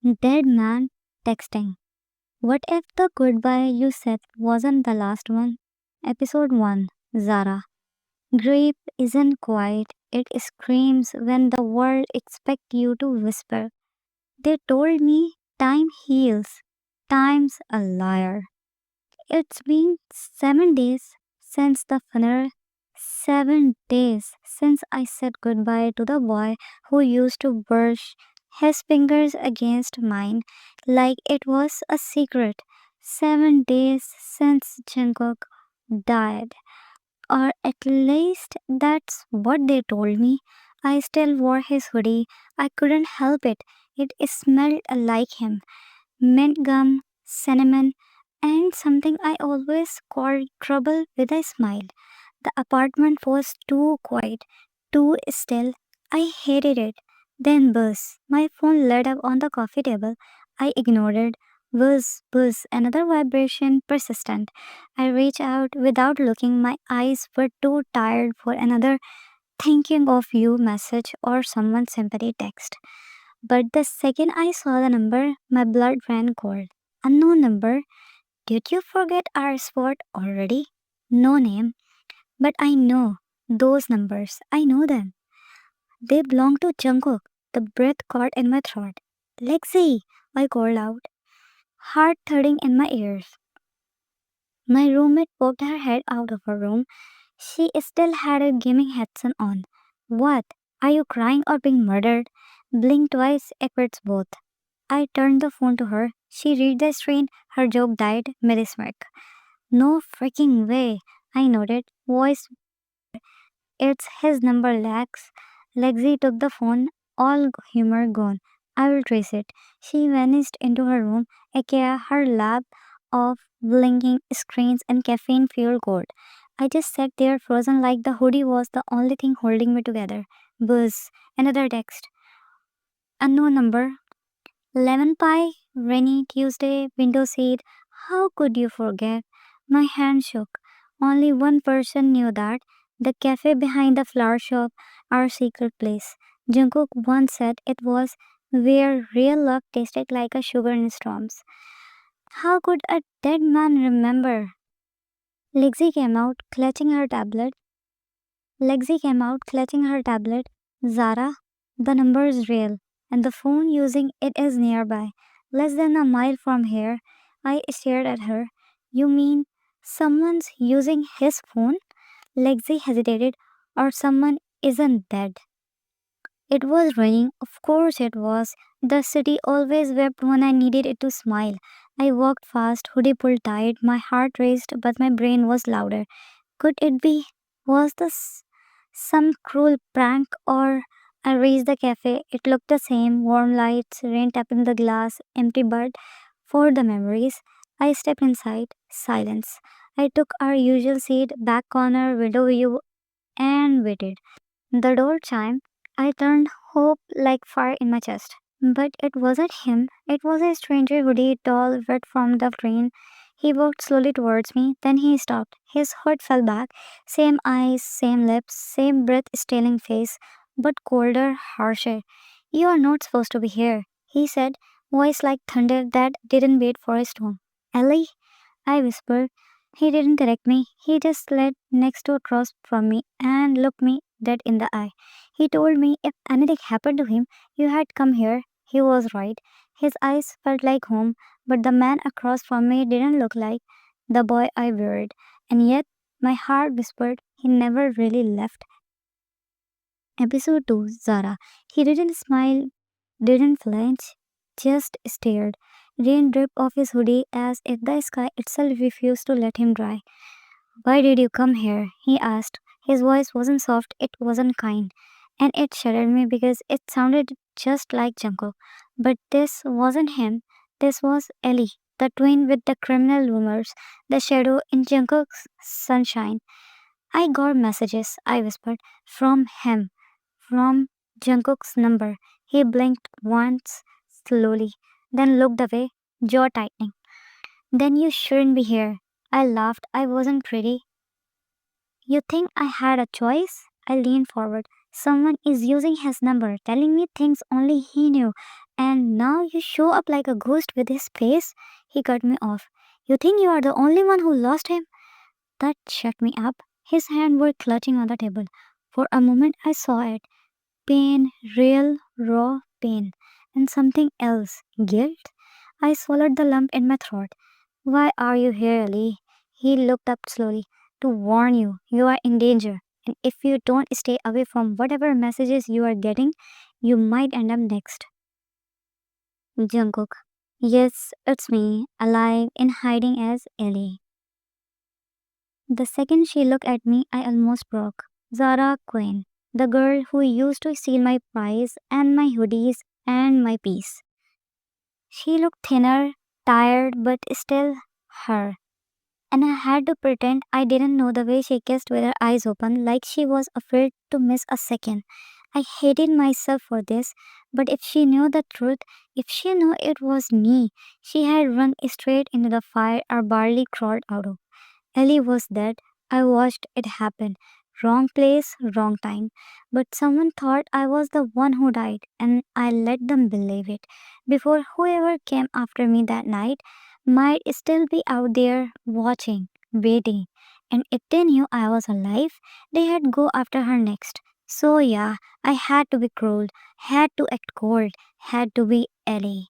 Dead man texting. What if the goodbye you said wasn't the last one? Episode 1. Zara. Grief isn't quiet, it screams when the world expects you to whisper. They told me time heals. Time's a liar. It's been 7 days since the funeral. 7 days since I said goodbye to the boy who used to brush his fingers against mine like it was a secret. 7 days since Jungkook died. Or at least that's what they told me. I still wore his hoodie. I couldn't help it. It smelled like him. Mint gum, cinnamon, and something I always called trouble with a smile. The apartment was too quiet, too still. I hated it. Then buzz. My phone lit up on the coffee table. I ignored it. Buzz, buzz, another vibration persistent. I reached out without looking. My eyes were too tired for another thinking of you message or someone's sympathy text. But the second I saw the number, my blood ran cold. Unknown number. Did you forget our spot already? No name. But I know those numbers. I know them. They belong to Jungkook. The breath caught in my throat. Lexi! I called out, heart thudding in my ears. My roommate poked her head out of her room. She still had her gaming headset on. What? Are you crying or being murdered? Blink twice if it's both. I turned the phone to her. She read the screen. Her joke died mid-smirk. No freaking way. I nodded. Voice, it's his number, Lex. Lexi took the phone, all humor gone. I will trace it. She vanished into her room, aka her lab of blinking screens and caffeine fueled gold. I just sat there frozen like the hoodie was the only thing holding me together. Buzz. Another text. Unknown number. Lemon pie, rainy Tuesday, window seat. How could you forget? My hand shook. Only one person knew that. The cafe behind the flower shop, our secret place. Jungkook once said it was where real love tasted like a sugar in storms. How could a dead man remember? Lexi came out, clutching her tablet. Lexi came out, clutching her tablet. Zara, the number is real, and the phone using it is nearby. Less than a mile from here. I stared at her. You mean someone's using his phone? Lexi hesitated. Or someone isn't dead. It was raining. Of course it was. The city always wept when I needed it to smile. I walked fast, hoodie pulled tight, my heart raced, but my brain was louder. Could it be? Was this some cruel prank or I reached the cafe. It looked the same, warm lights, rain tapping the glass, empty but for the memories. I stepped inside, silence. I took our usual seat, back corner, window view, and waited. The door chimed. I turned, hope like fire in my chest. But it wasn't him. It was a stranger, hoodie, tall, wet from the train. He walked slowly towards me, then he stopped. His hood fell back. Same eyes, same lips, same breath stealing face, but colder, harsher. You are not supposed to be here, he said, voice like thunder that didn't wait for a storm. Ellie? I whispered. He didn't correct me. He just slid next to across from me and looked me dead in the eye. He told me if anything happened to him, you had come here. He was right. His eyes felt like home, but the man across from me didn't look like the boy I buried. And yet, my heart whispered he never really left. Episode 2. Zara. He didn't smile, didn't flinch, just stared. Rain dripped off his hoodie as if the sky itself refused to let him dry. Why did you come here? He asked. His voice wasn't soft, it wasn't kind. And it shuddered me because it sounded just like Jungkook. But this wasn't him. This was Ellie, the twin with the criminal rumors, the shadow in Jungkook's sunshine. I got messages, I whispered, from him, from Jungkook's number. He blinked once, slowly, then looked away, jaw tightening. Then you shouldn't be here. I laughed. I wasn't pretty. You think I had a choice? I leaned forward. Someone is using his number, telling me things only he knew. And now you show up like a ghost with his face? He cut me off. You think you are the only one who lost him? That shut me up. His hands were clutching on the table. For a moment I saw it. Pain, real, raw pain. And something else. Guilt? I swallowed the lump in my throat. Why are you here, Ali? He looked up slowly. To warn you, you are in danger. And if you don't stay away from whatever messages you are getting, you might end up next. Jungkook. Yes, it's me, alive in hiding as Ellie. The second she looked at me, I almost broke. Zara Quinn, the girl who used to steal my prize and my hoodies and my peace. She looked thinner, tired, but still her. And I had to pretend I didn't know the way she kissed with her eyes open, like she was afraid to miss a second. I hated myself for this, but if she knew the truth, if she knew it was me, she had run straight into the fire or barely crawled out of. Ellie was dead. I watched it happen. Wrong place, wrong time. But someone thought I was the one who died, and I let them believe it. Before whoever came after me that night might still be out there watching, waiting. And if they knew I was alive, they had go after her next. So yeah, I had to be cruel, had to act cold, had to be Ellie.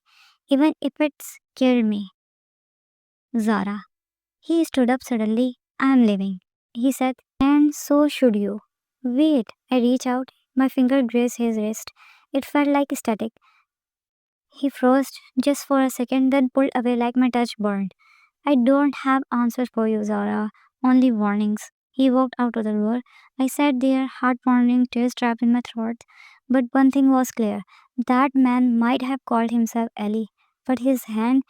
Even if it scared me. Zara. He stood up suddenly. I'm leaving, he said, and so should you. Wait, I reached out. My finger grazed his wrist. It felt like static. He froze just for a second, then pulled away like my touch burned. I don't have answers for you, Zara. Only warnings. He walked out of the door. I sat there, heart pounding, tears trapped in my throat. But one thing was clear. That man might have called himself Ellie, but his hand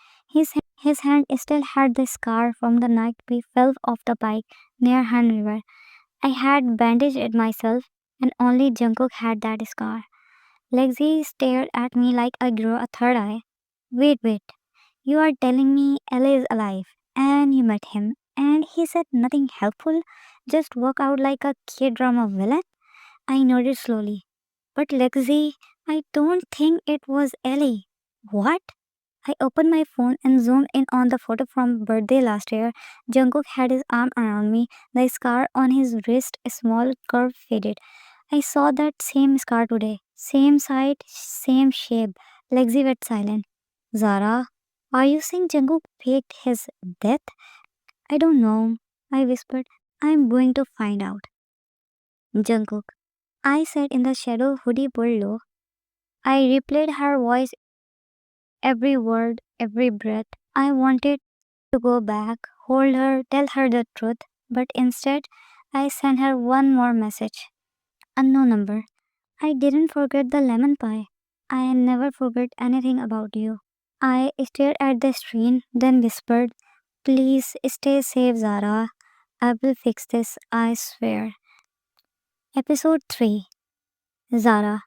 still had the scar from the night we fell off the bike near Han River. I had bandaged it myself, and only Jungkook had that scar. Lexi stared at me like I grew a third eye. Wait. You are telling me Ellie is alive, and you met him, and he said nothing helpful? Just walk out like a K-drama villain? I nodded slowly. But Lexi, I don't think it was Ellie. What? I opened my phone and zoomed in on the photo from birthday last year. Jungkook had his arm around me, the scar on his wrist, a small curve faded. I saw that same scar today. Same site, same shape. Lexi went silent. Zara, are you saying Jungkook faked his death? I don't know, I whispered. I'm going to find out. Jungkook. I sat in the shadow, hoodie pulled low. I replayed her voice, every word, every breath. I wanted to go back, hold her, tell her the truth, but instead, I sent her one more message. Unknown number. I didn't forget the lemon pie. I never forget anything about you. I stared at the screen, then whispered, Please stay safe, Zara. I will fix this, I swear. Episode 3. Zara.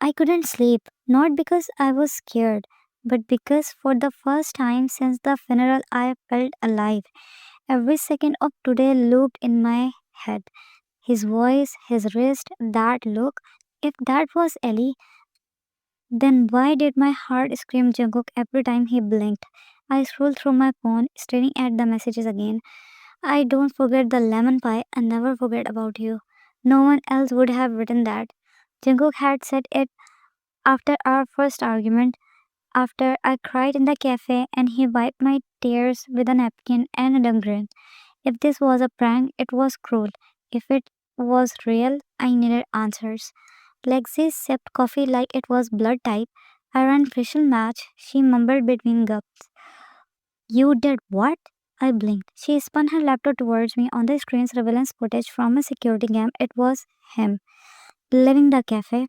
I couldn't sleep, not because I was scared, but because for the first time since the funeral I felt alive. Every second of today looped in my head. His voice, his wrist, that look. If that was Ellie, then why did my heart scream Jungkook every time he blinked? I scrolled through my phone, staring at the messages again. I don't forget the lemon pie and never forget about you. No one else would have written that. Jungkook had said it after our first argument, after I cried in the cafe and he wiped my tears with a napkin and a dumb grin. If this was a prank, it was cruel. If it was real, I needed answers. Lexi sipped coffee like it was blood type. I ran facial match, she mumbled between gulps. You did what? I blinked. She spun her laptop towards me. On the screen, surveillance footage from a security cam. It was him, leaving the cafe.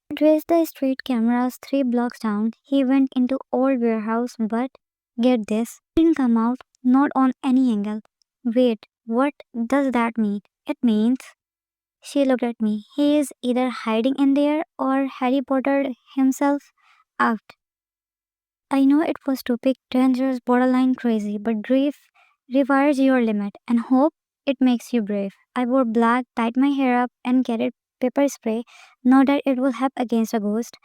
He traced the street cameras 3 blocks down. He went into old warehouse, but get this, didn't come out, not on any angle. Wait, what does that mean? It means she looked at me. He is either hiding in there or Harry Potter himself out. I know it was stupid, dangerous, borderline crazy, but grief rewires your limit, and hope it makes you brave. I wore black, tied my hair up, and carried pepper spray, not that it will help against a ghost.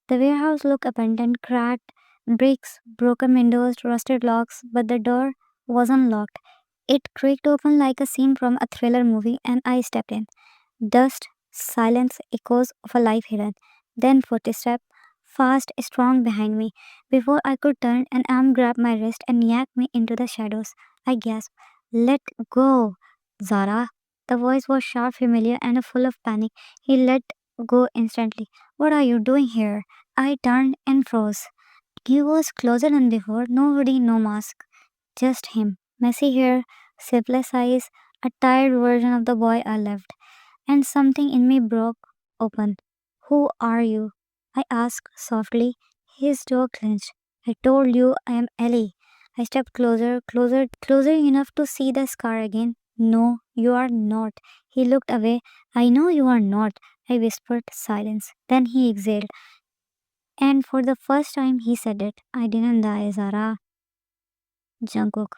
The warehouse looked abandoned, cracked bricks, broken windows, rusted locks, but the door wasn't locked. It creaked open like a scene from a thriller movie, and I stepped in. Dust, silence, echoes of a life hidden. Then footstep, fast, strong behind me. Before I could turn, an arm grabbed my wrist and yanked me into the shadows. I gasped, "Let go, Zara." The voice was sharp, familiar, and full of panic. He let go instantly. "What are you doing here?" I turned and froze. He was closer than before. Nobody, no mask. Just him. Messy hair, sleepless eyes, a tired version of the boy I loved. And something in me broke open. "Who are you?" I asked softly. His jaw clenched. "I told you I am Ellie." I stepped closer, closer enough to see the scar again. "No, you are not." He looked away. "I know you are not." I whispered. Silence. Then he exhaled. And for the first time, he said it. "I didn't die, Zara." Jungkook.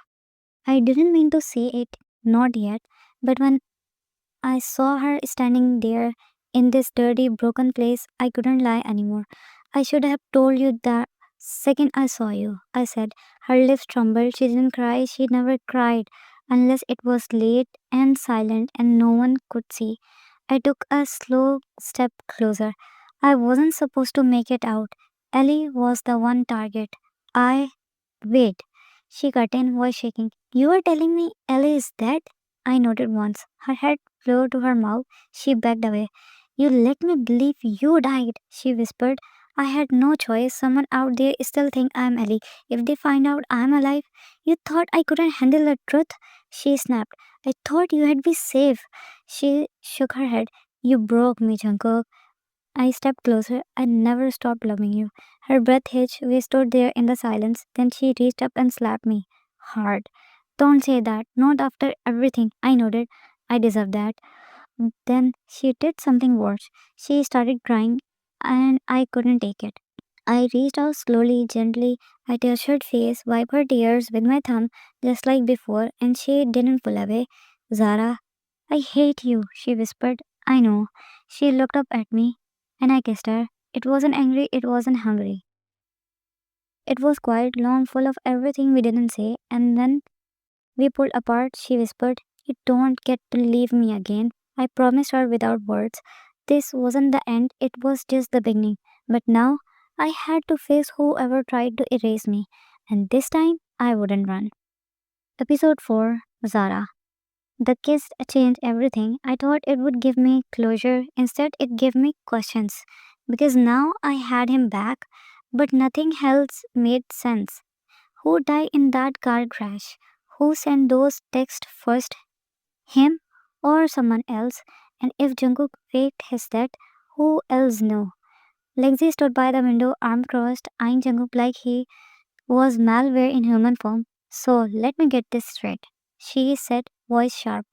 I didn't mean to say it, not yet, but when I saw her standing there in this dirty, broken place, I couldn't lie anymore. "I should have told you the second I saw you," I said. Her lips trembled. She didn't cry. She never cried unless it was late and silent and no one could see. I took a slow step closer. I wasn't supposed to make it out. Ellie was the one target. I Wait, she cut in, voice shaking. "You are telling me Ellie is dead?" I nodded once. Her head flew to her mouth. She backed away. "You let me believe you died," she whispered. "I had no choice. Someone out there still think I'm Ellie. If they find out I'm alive, you thought I couldn't handle the truth?" She snapped. "I thought you had be safe." She shook her head. "You broke me, Jungkook." I stepped closer. "I never stopped loving you." Her breath hitched. We stood there in the silence. Then she reached up and slapped me. Hard. "Don't say that. Not after everything." I nodded. "I deserve that." Then she did something worse. She started crying, and I couldn't take it. I reached out slowly, gently. I touched her face, wiped her tears with my thumb, just like before, and she didn't pull away. "Zara, I hate you," she whispered. "I know." She looked up at me, and I kissed her. It wasn't angry, it wasn't hungry. It was quiet, long, full of everything we didn't say, and then we pulled apart. She whispered, "You don't get to leave me again." I promised her without words. This wasn't the end, it was just the beginning. But now I had to face whoever tried to erase me, and this time I wouldn't run. Episode 4, Zara. The kiss changed everything. I thought it would give me closure. Instead, it gave me questions. Because now I had him back, but nothing else made sense. Who died in that car crash? Who sent those texts first? Him or someone else? And if Jungkook faked his death, who else knew? Lexi stood by the window, arm crossed, eyeing Jungkook like he was malware in human form. "So let me get this straight," she said, voice sharp.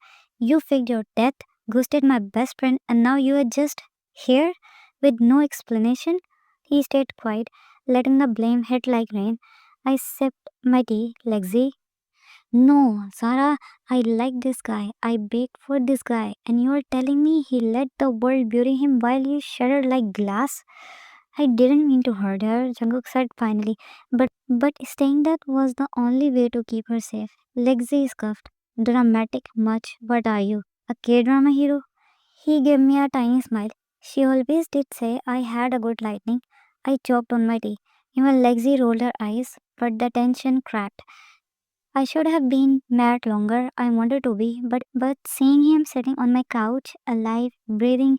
"You faked your death, ghosted my best friend, and now you are just here with no explanation?" He stayed quiet, letting the blame hit like rain. I sipped my tea. "Lexi, no, Sarah, I like this guy. I baked for this guy, and you are telling me he let the world bury him while you shattered like glass?" "I didn't mean to hurt her," Jungkook said finally, but staying that was the only way to keep her safe. Lexi scoffed. "Dramatic much? What are you? A K-drama hero?" He gave me a tiny smile. "She always did say I had a good lightning." I choked on my tea. Even Lexi rolled her eyes, but the tension cracked. I should have been mad longer. I wanted to be, but seeing him sitting on my couch, alive, breathing,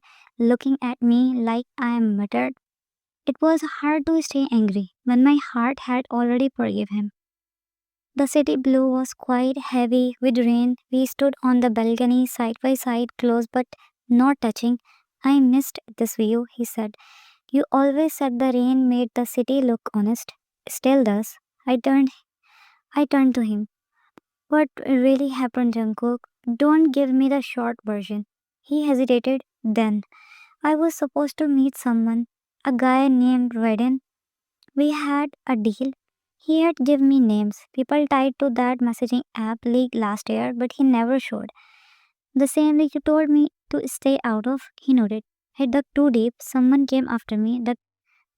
looking at me like I am murdered, it was hard to stay angry when my heart had already forgiven him. The city blue was quite heavy with rain. We stood on the balcony side by side, close but not touching. "I missed this view," he said. "You always said the rain made the city look honest." "Still does." I turned to him. "What really happened, Jungkook? Don't give me the short version." He hesitated. "Then I was supposed to meet someone, a guy named Redden. We had a deal. He had given me names, people tied to that messaging app leaked last year, but he never showed. The same leak you told me to stay out of." He nodded. "I dug too deep. Someone came after me. The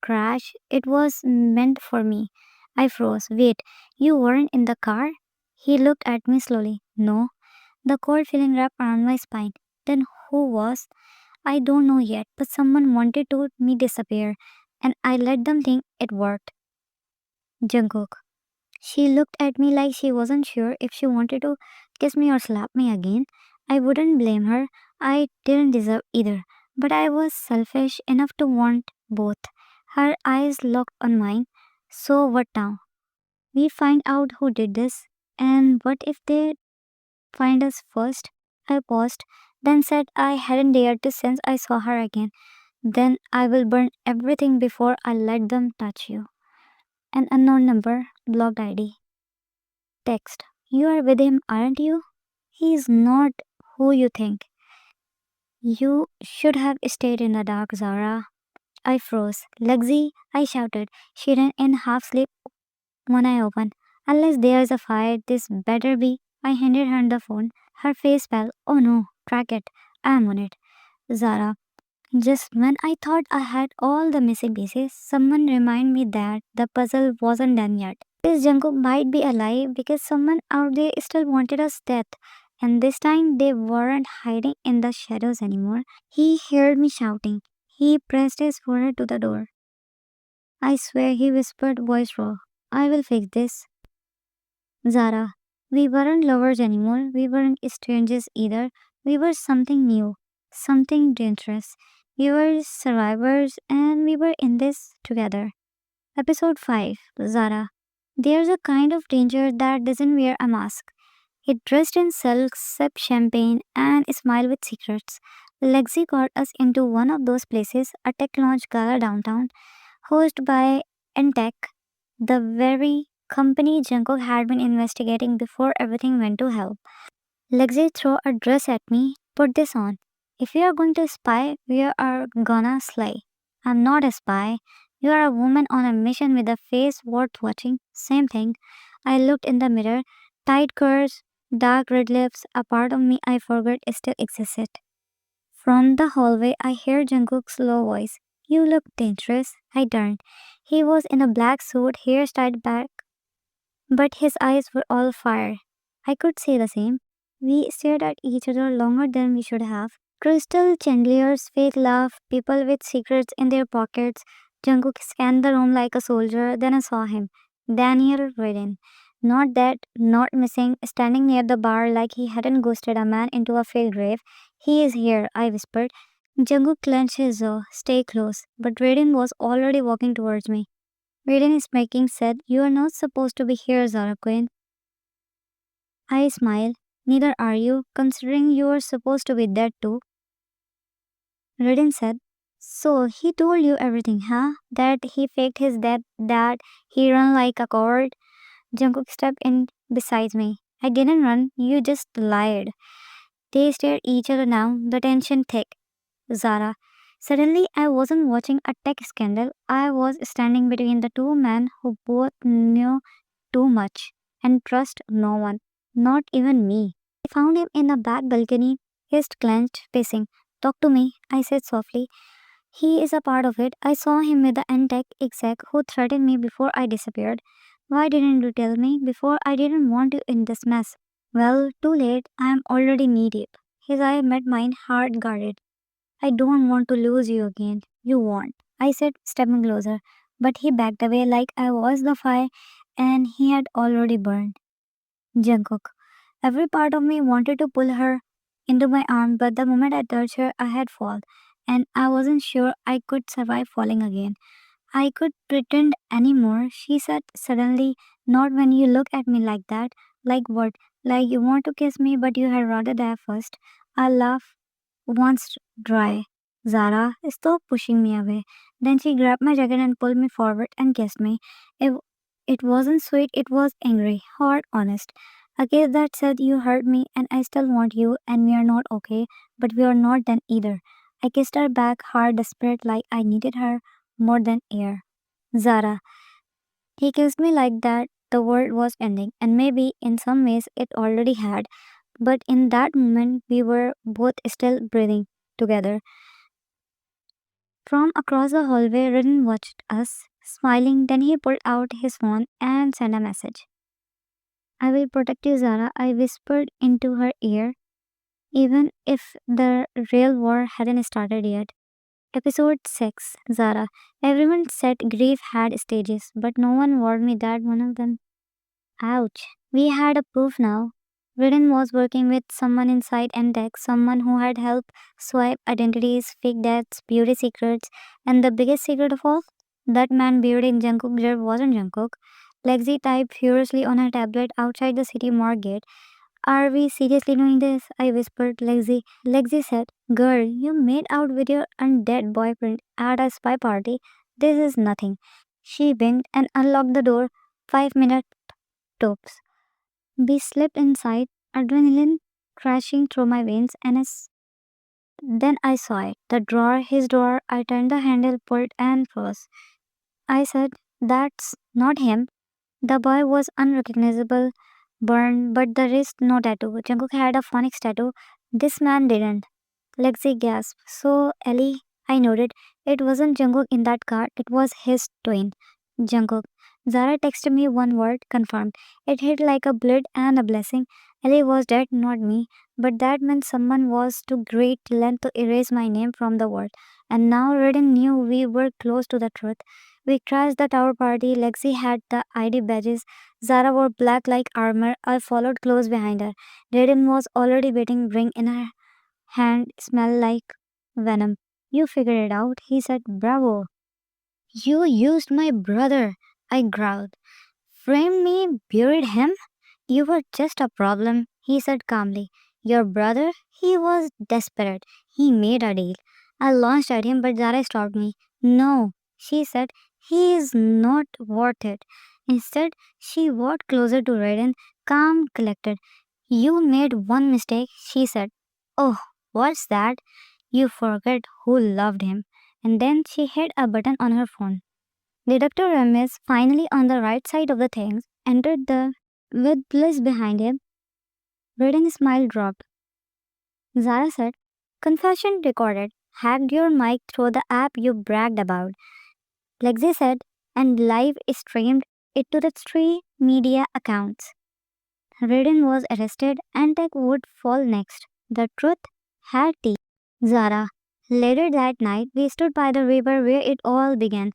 crash. It was meant for me. I froze. Wait, you weren't in the car? He looked at me slowly. No. The cold feeling wrapped around my spine. Then who was? I don't know yet, but someone wanted to me disappear, and I let them think it worked. Jungkook. She looked at me like she wasn't sure if she wanted to kiss me or slap me again. I wouldn't blame her. I didn't deserve either. But I was selfish enough to want both. Her eyes locked on mine. So what now? We find out who did this. And what if they find us first? I paused, then said I hadn't dared to since I saw her again. Then I will burn everything before I let them touch you. An unknown number, blocked ID. Text. You are with him, aren't you? He is not who you think. You should have stayed in the dark, Zara. I froze. Lexi, I shouted. She ran in half sleep when I opened. Unless there's a fire, this better be. I handed her the phone. Her face fell. Oh no, track it. I'm on it. Zara. Just when I thought I had all the missing pieces, someone reminded me that the puzzle wasn't done yet. This Jungkook might be alive because someone out there still wanted us death. And this time they weren't hiding in the shadows anymore. He heard me shouting. He pressed his forehead to the door. I swear he whispered voice raw. I will fix this. Zara. We weren't lovers anymore. We weren't strangers either. We were something new. Something dangerous. We were survivors and we were in this together. Episode 5. Zara. There's a kind of danger that doesn't wear a mask. It dressed in silk, sipped champagne, and smiled with secrets. Lexi got us into one of those places, a tech launch gala downtown, hosted by Entech, the very company Jungkook had been investigating before everything went to hell. Lexi threw a dress at me. Put this on. If we are going to spy, we are gonna slay. I'm not a spy. You are a woman on a mission with a face worth watching. Same thing. I looked in the mirror. Tight curves, dark red lips, a part of me I forgot still existed. From the hallway, I heard Jungkook's low voice. You look dangerous. I turned. He was in a black suit, hair tied back, but his eyes were all fire. I could say the same. We stared at each other longer than we should have. Crystal chandeliers, fake laugh, people with secrets in their pockets. Jungkook scanned the room like a soldier. Then I saw him. Daniel Redden. Not dead, not missing, standing near the bar like he hadn't ghosted a man into a fake grave. He is here, I whispered. Jungkook clenched his jaw. Stay close. But Redden was already walking towards me. Redden smirking said, You are not supposed to be here, Zara Queen. I smiled. Neither are you, considering you are supposed to be dead too. Redden said, So he told you everything, huh? That he faked his death, that he ran like a coward? Jungkook stepped in beside me. I didn't run, you just lied. They stared at each other now, the tension thick. Zara. Suddenly, I wasn't watching a tech scandal. I was standing between the two men who both knew too much and trust no one, not even me. I found him in a back balcony, fist clenched, pacing. Talk to me, I said softly. He is a part of it. I saw him with the Entech exec who threatened me before I disappeared. Why didn't you tell me before? I didn't want you in this mess. Well, too late. I am already knee deep. His eye met mine, hard guarded. I don't want to lose you again. You won't, I said, stepping closer. But he backed away like I was the fire and he had already burned. Jungkook. Every part of me wanted to pull her into my arm, but the moment I touched her, I had fallen, and I wasn't sure I could survive falling again. I could pretend anymore, she said suddenly. Not when you look at me like that. Like what? Like you want to kiss me, but you had rather die first. I laughed once dry. Zara, stop pushing me away. Then she grabbed my jacket and pulled me forward and kissed me. It, it wasn't sweet, it was angry, hard, honest. A kiss that said you hurt me and I still want you and we are not okay, but we are not done either. I kissed her back hard, desperate, like I needed her more than air. Zara. He kissed me like that the world was ending, and maybe in some ways it already had, but in that moment we were both still breathing together. From across the hallway, Rin watched us, smiling. Then he pulled out his phone and sent a message. I will protect you, Zara, I whispered into her ear, even if the real war hadn't started yet. Episode 6 Zara. Everyone said grief had stages, but no one warned me that one of them. Ouch. We had a proof now. Ridden was working with someone inside MTech, someone who had helped swipe identities, fake deaths, beauty secrets, and the biggest secret of all, that man buried in Jungkook grave wasn't Jungkook. Lexi typed furiously on her tablet outside the city morgue gate. Are we seriously doing this? I whispered Lexi. Lexi said, Girl, you made out with your undead boyfriend at a spy party. This is nothing. She winked and unlocked the door. 5 minutes tops. We slipped inside, adrenaline crashing through my veins, and then I saw it. The drawer, his drawer. I turned the handle, pulled, and froze. I said, That's not him. The boy was unrecognizable, burned, but the wrist no tattoo. Jungkook had a phonics tattoo. This man didn't. Lexi gasped. So, Ellie, I nodded. It wasn't Jungkook in that car, it was his twin. Jungkook. Zara texted me one word, confirmed. It hit like a blood and a blessing. Ellie was dead, not me. But that meant someone was to great length to erase my name from the world. And now Redden knew we were close to the truth. We crashed the tower party. Lexi had the ID badges. Zara wore black like armor. I followed close behind her. Redden was already waiting, ring in her hand, smelled like venom. You figured it out, he said. Bravo. You used my brother, I growled. Framed me, buried him? You were just a problem, he said calmly. Your brother? He was desperate. He made a deal. I launched at him, but Zara stopped me. No, she said, he is not worth it. Instead, she walked closer to Raiden, calm, collected. You made one mistake, she said. Oh, what's that? You forget who loved him. And then she hit a button on her phone. Deductor Rames, finally on the right side of the things, entered the with Bliss behind him. Raiden's smile dropped. Zara said, Confession recorded. Hacked your mic through the app you bragged about. Lexi said, and live streamed it to the 3 media accounts. Raiden was arrested and Tech would fall next. The truth had teeth. Zara. Later that night, we stood by the river where it all began.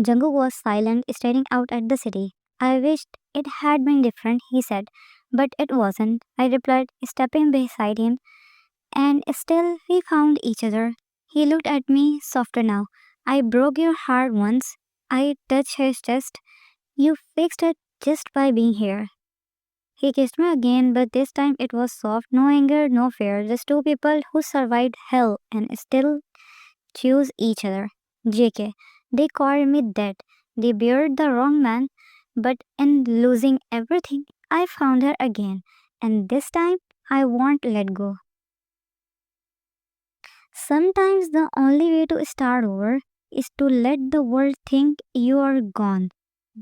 Jungkook was silent, staring out at the city. I wished it had been different, he said, but it wasn't. I replied, stepping beside him, and still we found each other. He looked at me softer now. I broke your heart once. I touched his chest. You fixed it just by being here. He kissed me again, but this time it was soft, no anger, no fear, just two people who survived hell and still choose each other. JK. They called me dead. They buried the wrong man, but in losing everything, I found her again. And this time, I won't let go. Sometimes the only way to start over is to let the world think you are gone.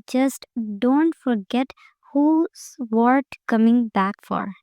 Just don't forget who's worth coming back for.